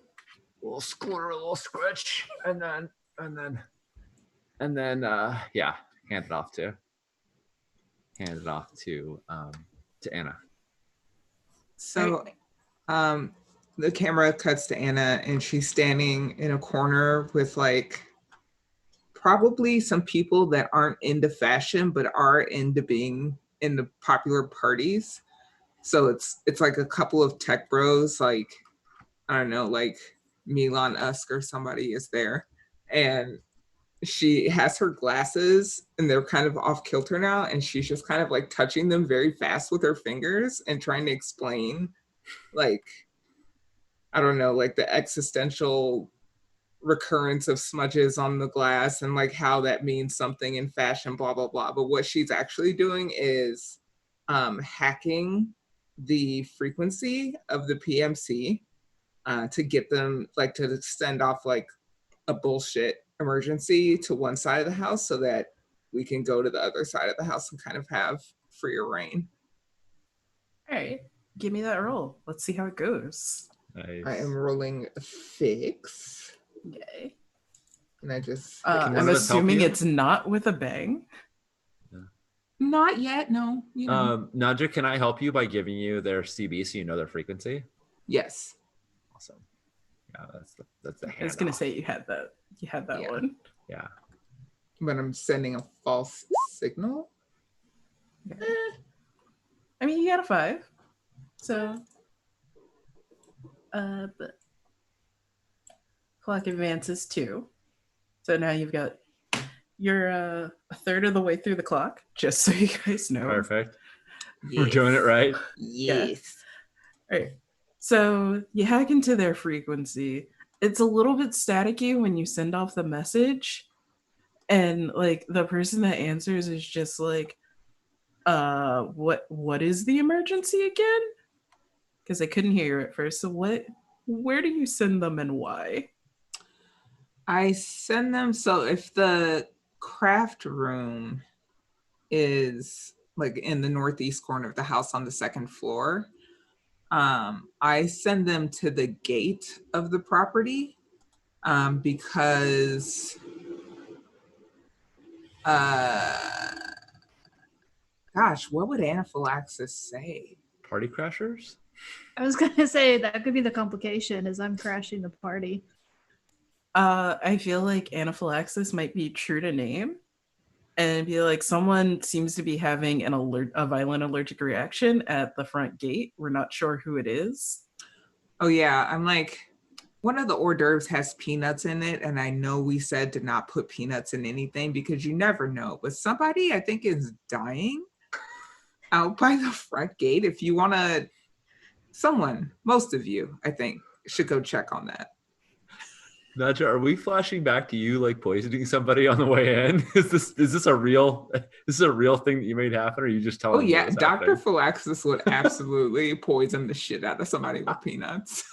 squirt, a little scratch, and then hand it off to Anna. So the camera cuts to Anna and she's standing in a corner with like probably some people that aren't into fashion but are into being in the popular parties. So it's like a couple of tech bros, like I don't know, like Elon Musk or somebody is there, and she has her glasses and they're kind of off kilter now, and she's just kind of like touching them very fast with her fingers and trying to explain like, I don't know, like the existential recurrence of smudges on the glass and like how that means something in fashion, blah blah blah. But what she's actually doing is hacking the frequency of the PMC to get them like to send off like a bullshit emergency to one side of the house so that we can go to the other side of the house and kind of have freer reign. All right, give me that roll. Let's see how it goes. Nice. I am rolling a 6. Yay. And I just I'm assuming it's not with a bang. Yeah. Not yet, no. Nadja, can I help you by giving you their CB so you know their frequency? Yes. Awesome. Yeah, that's the I was gonna say you had that one. Yeah. But I'm sending a false signal. I mean, you got a 5. So but clock advances 2. So now you're a third of the way through the clock, just so you guys know. Perfect. Yes. We're doing it right. Yes. Yeah. All right. So you hack into their frequency. It's a little bit staticky when you send off the message. And like the person that answers is just like, what is the emergency again? Because I couldn't hear you at first. So where do you send them and why? I send them, so if the craft room is like in the northeast corner of the house on the second floor, I send them to the gate of the property because gosh, what would anaphylaxis say? Party crashers? I was gonna say that could be the complication, is I'm crashing the party. I feel like anaphylaxis might be true to name, and be like someone seems to be having a violent allergic reaction at the front gate. We're not sure who it is. Oh yeah, I'm like, one of the hors d'oeuvres has peanuts in it, and I know we said to not put peanuts in anything because you never know. But somebody I think is dying out by the front gate. If you want to, most of you, I think, should go check on that. Naja, are we flashing back to you like poisoning somebody on the way in? Is this a real thing that you made happen, or are you just telling Oh me yeah, what's Dr. happening? Philaxis would absolutely poison the shit out of somebody with peanuts.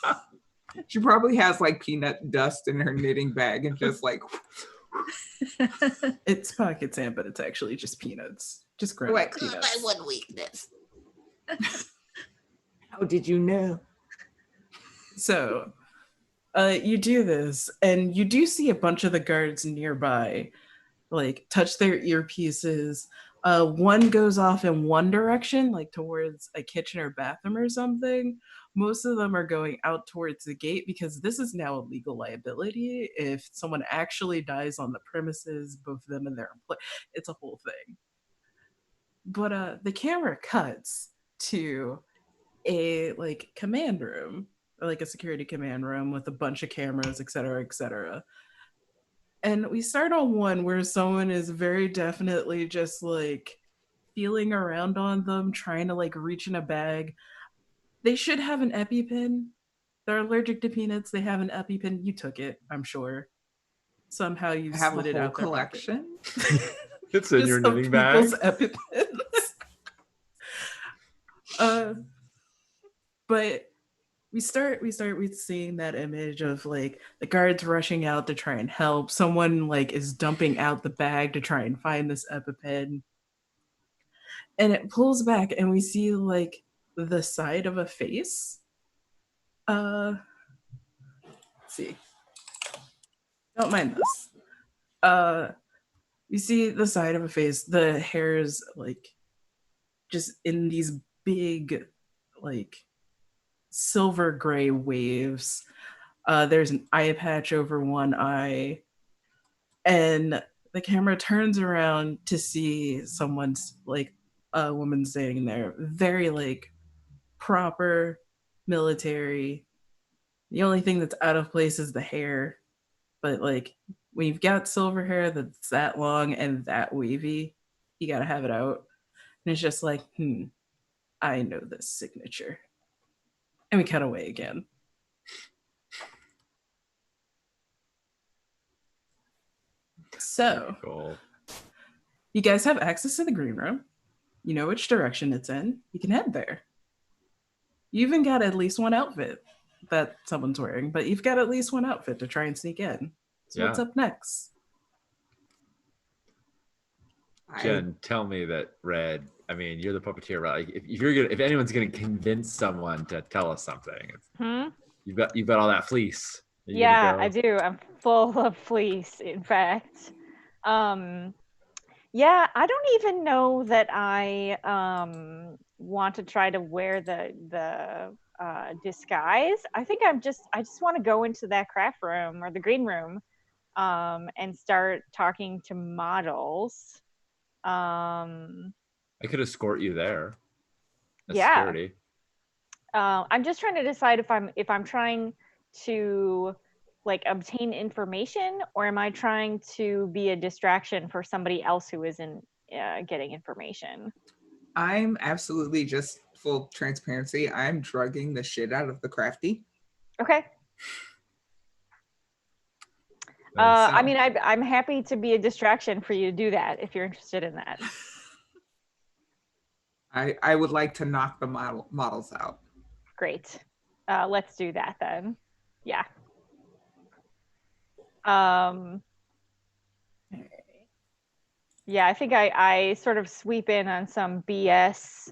She probably has like peanut dust in her knitting bag and just like It's pocket sand, but it's actually just peanuts. Just ground like peanuts. my one weakness. How did you know? So you do this, and you do see a bunch of the guards nearby, like touch their earpieces. One goes off in one direction, like towards a kitchen or bathroom or something. Most of them are going out towards the gate because this is now a legal liability. If someone actually dies on the premises, both them and their employee, it's a whole thing. But the camera cuts to a like command room, or like a security command room with a bunch of cameras, et cetera, et cetera. And we start on one where someone is very definitely just like feeling around on them, trying to like reach in a bag. They should have an EpiPen. They're allergic to peanuts. They have an EpiPen. You took it, I'm sure. Somehow you I have a slid it whole out their pocket. collection. It's in your Just of knitting bag. people's EpiPens. But we start with seeing that image of like the guards rushing out to try and help. Someone like is dumping out the bag to try and find this EpiPen. And it pulls back and we see like the side of a face. Let's see. Don't mind this. You see the side of a face. The hair is like just in these big, like silver gray waves. There's an eye patch over one eye, and the camera turns around to see someone's like a woman standing there, very like proper military. The only thing that's out of place is the hair, but like when you've got silver hair that's that long and that wavy, you gotta have it out. And it's just like, I know this signature. And we cut away again. So, Cool. you guys have access to the green room. You know which direction it's in. You can head there. You even got at least one outfit that someone's wearing, but you've got at least one outfit to try and sneak in. So what's Yeah. up next? Jen, tell me that Red. I mean, you're the puppeteer, right? Like, if anyone's gonna convince someone to tell us something, you've got all that fleece. Yeah, I do. I'm full of fleece, in fact. Yeah, I don't even know that I want to try to wear the disguise. I think I just want to go into that craft room or the green room and start talking to models. I could escort you there. As Yeah. security. I'm just trying to decide if I'm trying to like obtain information, or am I trying to be a distraction for somebody else who isn't getting information? I'm absolutely, just full transparency, I'm drugging the shit out of the crafty. Okay. I mean, I'm happy to be a distraction for you to do that if you're interested in that. I would like to knock the models out. Great. Let's do that then. Yeah. Yeah, I think I sort of sweep in on some BS,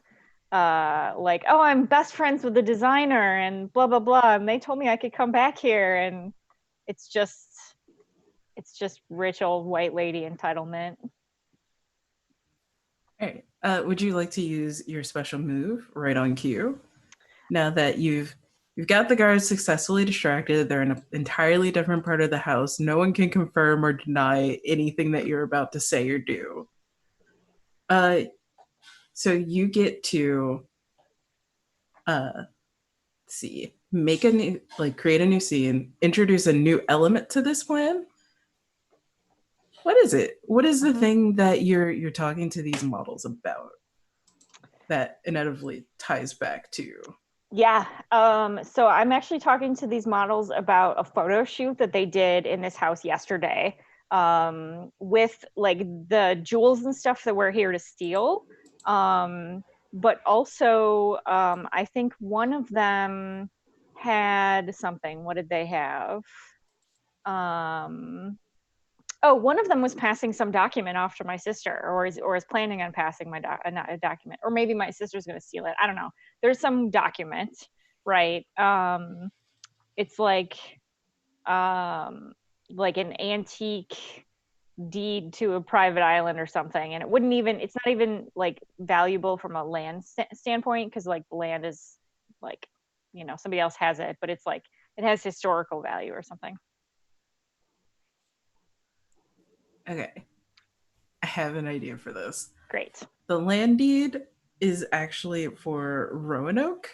like, oh, I'm best friends with the designer and blah, blah, blah. And they told me I could come back here. And it's just rich old white lady entitlement. All right. Would you like to use your special move right on cue? Now that you've got the guards successfully distracted, they're in an entirely different part of the house. No one can confirm or deny anything that you're about to say or do. So you get to see, make a new, like create a new scene, introduce a new element to this plan. What is it? What is the thing that you're talking to these models about that inevitably ties back to? Yeah. So I'm actually talking to these models about a photo shoot that they did in this house yesterday, with like the jewels and stuff that we're here to steal. But also, I think one of them had something. What did they have? Oh, one of them was passing some document off to my sister, or is planning on passing a document, or maybe my sister's going to steal it. I don't know. There's some document, right? It's like an antique deed to a private island or something, and it's not even like valuable from a land standpoint, because like the land is like, somebody else has it, but it's like it has historical value or something. Okay. I have an idea for this. Great. The land deed is actually for Roanoke.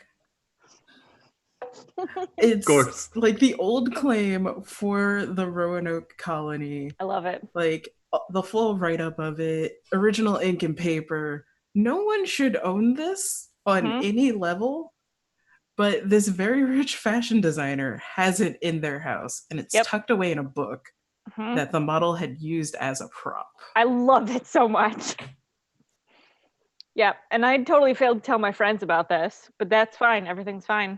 It's like the old claim for the Roanoke colony. I love it. Like the full write-up of it, original ink and paper. No one should own this on any level, but this very rich fashion designer has it in their house, and it's tucked away in a book that the model had used as a prop. I love it so much. Yeah, and I totally failed to tell my friends about this, but that's fine. Everything's fine.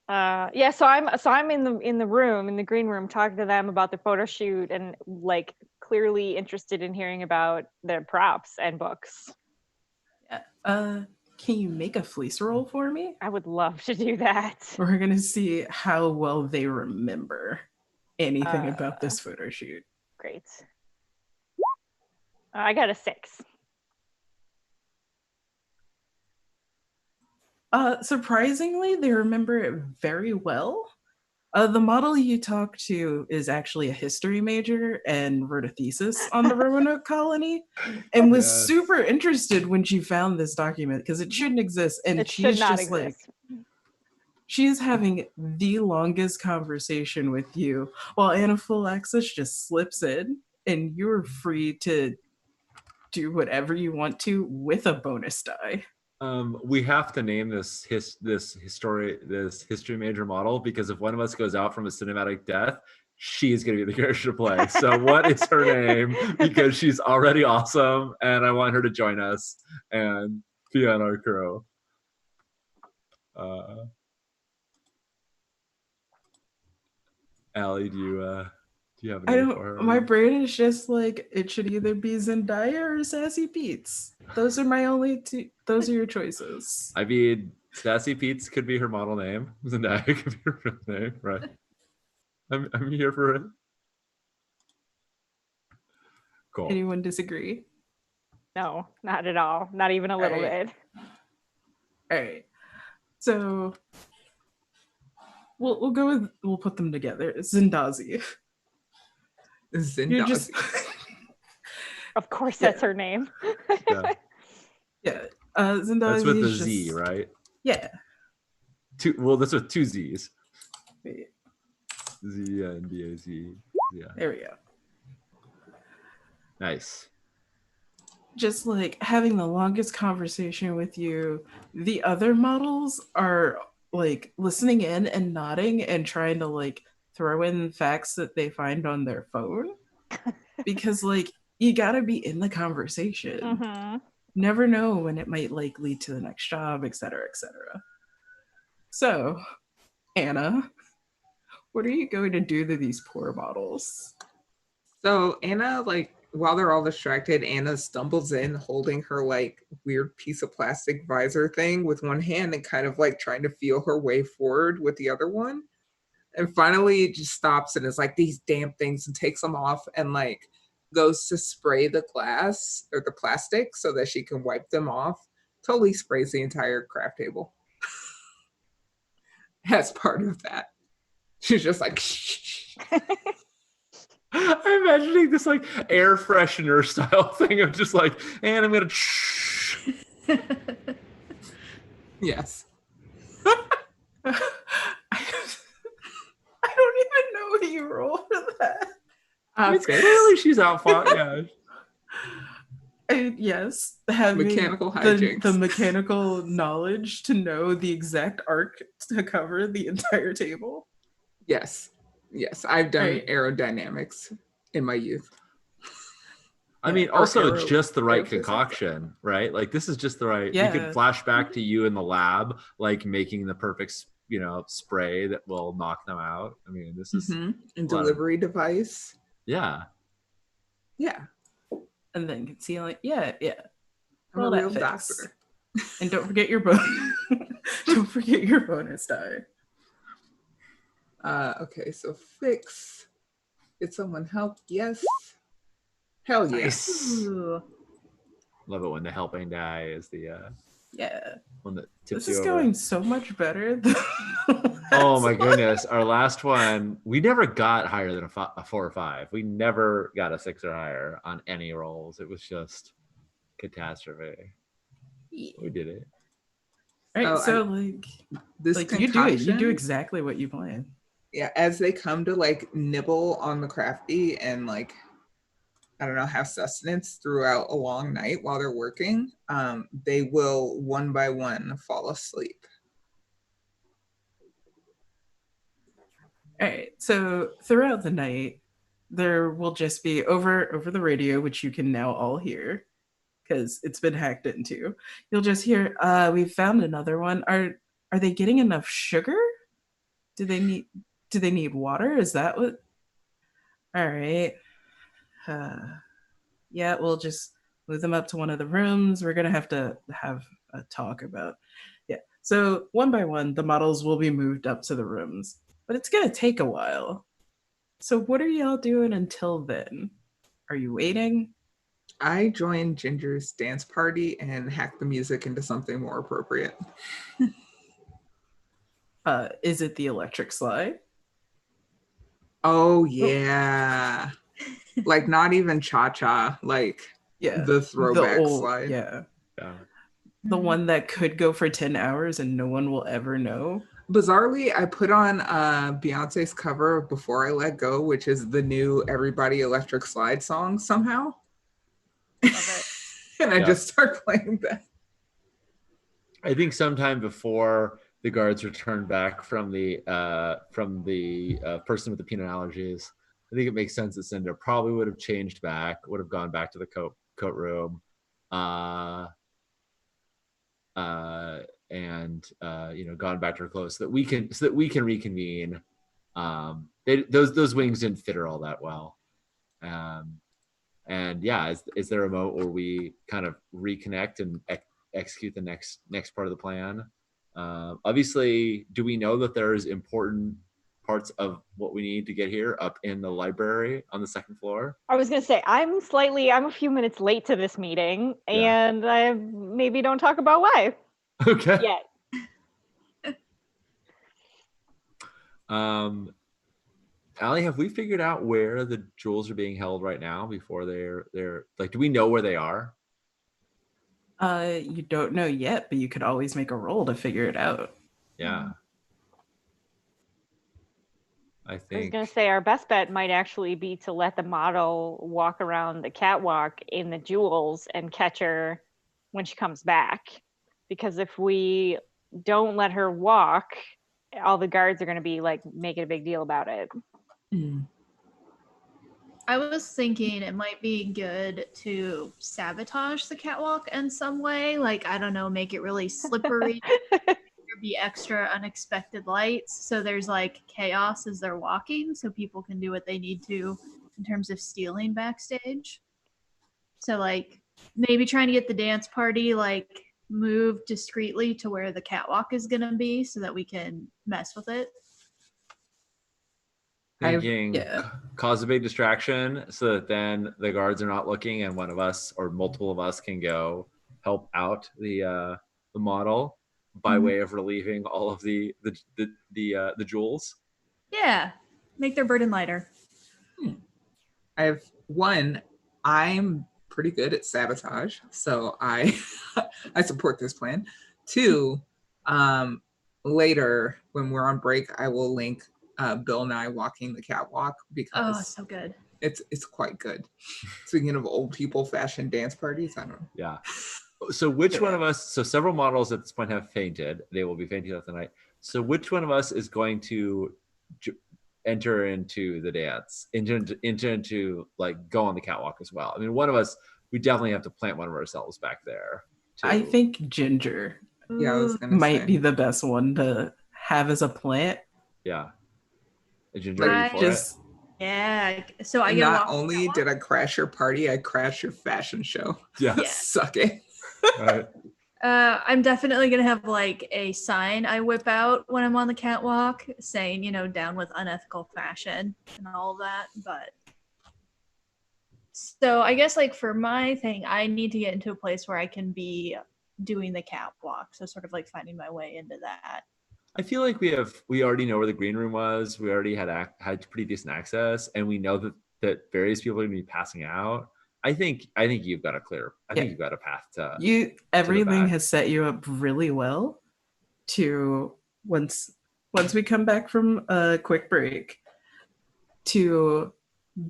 Yeah, so I'm in the room, in the green room, talking to them about the photo shoot, and like clearly interested in hearing about their props and books. Yeah. Can you make a fleece roll for me? I would love to do that. We're gonna see how well they remember anything about this photo shoot. Great. I got a 6. Surprisingly, they remember it very well. The model you talk to is actually a history major and wrote a thesis on the Roanoke colony, and was super interested when she found this document, because it shouldn't exist. And she's just like, she's having the longest conversation with you while Anaphylaxis just slips in, and you're free to do whatever you want to with a bonus die. We have to name this history major model, because if one of us goes out from a cinematic death, she's going to be the character to play. So what is her name? Because she's already awesome, and I want her to join us and be on our crew. Allie, do you have a name for her? My brain is just like, it should either be Zendaya or Sassy Beats. Those are my only two. Those are your choices. I mean, Sassy Beats could be her model name. Zendaya could be her real name, right? I'm here for it. Cool. Anyone disagree? No, not at all. Not even a little bit. All right. So we'll put them together. Zendazi. Zendazi. Of course, that's her name. Yeah. Zendazi. That's with the Z, right? Yeah. That's with 2 Z's. Wait. Z-N-D-A-Z. Yeah. There we go. Nice. Just like having the longest conversation with you. The other models are like listening in and nodding and trying to like throw in facts that they find on their phone, because like you gotta be in the conversation. Never know when it might like lead to the next job, etc., etc. So, Anna, what are you going to do to these poor models? So Anna, like, while they're all distracted, Anna stumbles in holding her like weird piece of plastic visor thing with one hand and kind of like trying to feel her way forward with the other one. And finally it just stops and is like, these damn things, and takes them off and like goes to spray the glass or the plastic so that she can wipe them off. Totally sprays the entire craft table. As part of that. She's just like, shh. I'm imagining this like air freshener style thing of just like, and I'm gonna. Yes. I don't even know what you roll for that. Clearly she's out fought. Yeah. Yes, having Mechanical the hijinks. mechanical knowledge to know the exact arc to cover the entire table. Yes. I've done Right. aerodynamics in my youth. I mean, Or also aero- just the right aerophysics. concoction, right? Like this is just the right. We Yeah. could flash back to you in the lab, like making the perfect, spray that will knock them out. I mean, this is And a lot of- delivery device. yeah. Yeah. And then concealing. Yeah. I'm a All that real fix. doctor. And don't forget your don't forget your bonus die. Okay, so fix. Did someone help? Yes. Hell yes. Nice. Ooh. Love it when the helping die is the Yeah. one that tips This you is over. going so much better than Oh my goodness. Our last one, we never got higher than a 4 or 5. We never got a 6 or higher on any rolls. It was just catastrophe. We did it. Right, Oh, so This like concoction, you do exactly what you plan. yeah, as they come to like nibble on the crafty and like, I don't know, have sustenance throughout a long night while they're working, they will one by one fall asleep. All right, so throughout the night, there will just be over the radio, which you can now all hear because it's been hacked into. You'll just hear, "We found another one. Are they getting enough sugar? Do they need water? Is that what? All right. Yeah, we'll just move them up to one of the rooms. We're gonna have to have a talk about. Yeah. So one by one, the models will be moved up to the rooms, but it's gonna take a while. So what are y'all doing until then? Are you waiting? I joined Ginger's dance party and hacked the music into something more appropriate. Is it the electric slide? Oh yeah. Like not even cha-cha, like Yeah. the throwback old, slide. Yeah. Yeah. The one that could go for 10 hours and no one will ever know. Bizarrely, I put on Beyonce's cover of Before I Let Go, which is the new Everybody Electric Slide song somehow. Love it. And I just start playing that. I think sometime before the guards returned back from the person with the peanut allergies, I think it makes sense that Cinder probably would have changed back, would have gone back to the coat room, and gone back to her clothes so that we can reconvene. Those wings didn't fit her all that well, and yeah, is there a moment where we kind of reconnect and execute the next part of the plan? Obviously, do we know that there's important parts of what we need to get here up in the library on the second floor? I was gonna say I'm a few minutes late to this meeting, and I maybe don't talk about why. Okay. Yet. Allie, have we figured out where the jewels are being held right now before they're like, do we know where they are? You don't know yet, but you could always make a roll to figure it out. Yeah. I I was think gonna say our best bet might actually be to let the model walk around the catwalk in the jewels and catch her when she comes back. Because if we don't let her walk, all the guards are gonna be like making a big deal about it. I was thinking it might be good to sabotage the catwalk in some way. Like, I don't know, make it really slippery. There be extra unexpected lights. So there's like chaos as they're walking, so people can do what they need to in terms of stealing backstage. So, like, maybe trying to get the dance party, like, moved discreetly to where the catwalk is going to be so that we can mess with it. thinking cause a big distraction so that then the guards are not looking and one of us or multiple of us can go help out the model by way of relieving all of the jewels. Yeah, make their burden lighter. I have one. I'm pretty good at sabotage, so I support this plan. 2, later when we're on break, I will link Bill and I walking the catwalk because so good. It's quite good. Speaking of old people fashion dance parties, I don't know. Yeah. So which one of us? So several models at this point have fainted. They will be fainting out the night. So which one of us is going to enter into the dance, into like go on the catwalk as well? I mean, one of us, we definitely have to plant one of ourselves back there. I think Ginger Yeah, I was gonna might say. be the best one to have as a plant. Yeah. Ginger, Like, are you for Just Yeah. So I And get not walk on only that did I crash your party, I crashed your fashion show. it? Yeah. Yeah. Suck it. Right. I'm definitely gonna have like a sign I whip out when I'm on the catwalk saying, down with unethical fashion and all that. But so I guess like for my thing, I need to get into a place where I can be doing the catwalk. So sort of like finding my way into that. I feel like we already know where the green room was. We already had pretty decent access, and we know that various people are going to be passing out. I think you've got a clear. I think you've got a path to. everything back. has set you up really well to once we come back from a quick break to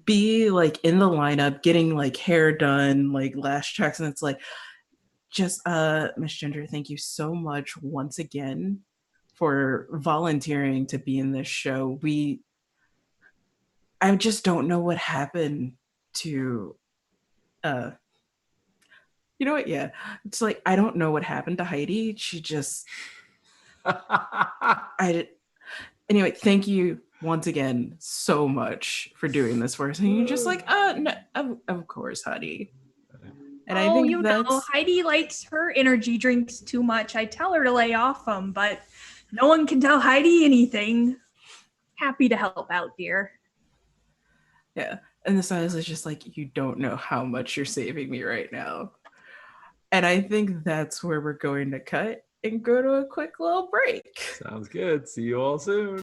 be like in the lineup getting like hair done, like lash checks, and it's like just Miss Ginger, thank you so much once again for volunteering to be in this show. I just don't know what happened to you know what? Yeah. It's like I don't know what happened to Heidi. She just anyway, thank you once again so much for doing this for us. And you're just like, no, of course, honey. And I think that's Heidi likes her energy drinks too much. I tell her to lay off them, but no one can tell Heidi anything. Happy to help out, dear. Yeah. And the size is just like, you don't know how much you're saving me right now. And I think that's where we're going to cut and go to a quick little break. Sounds good. See you all soon.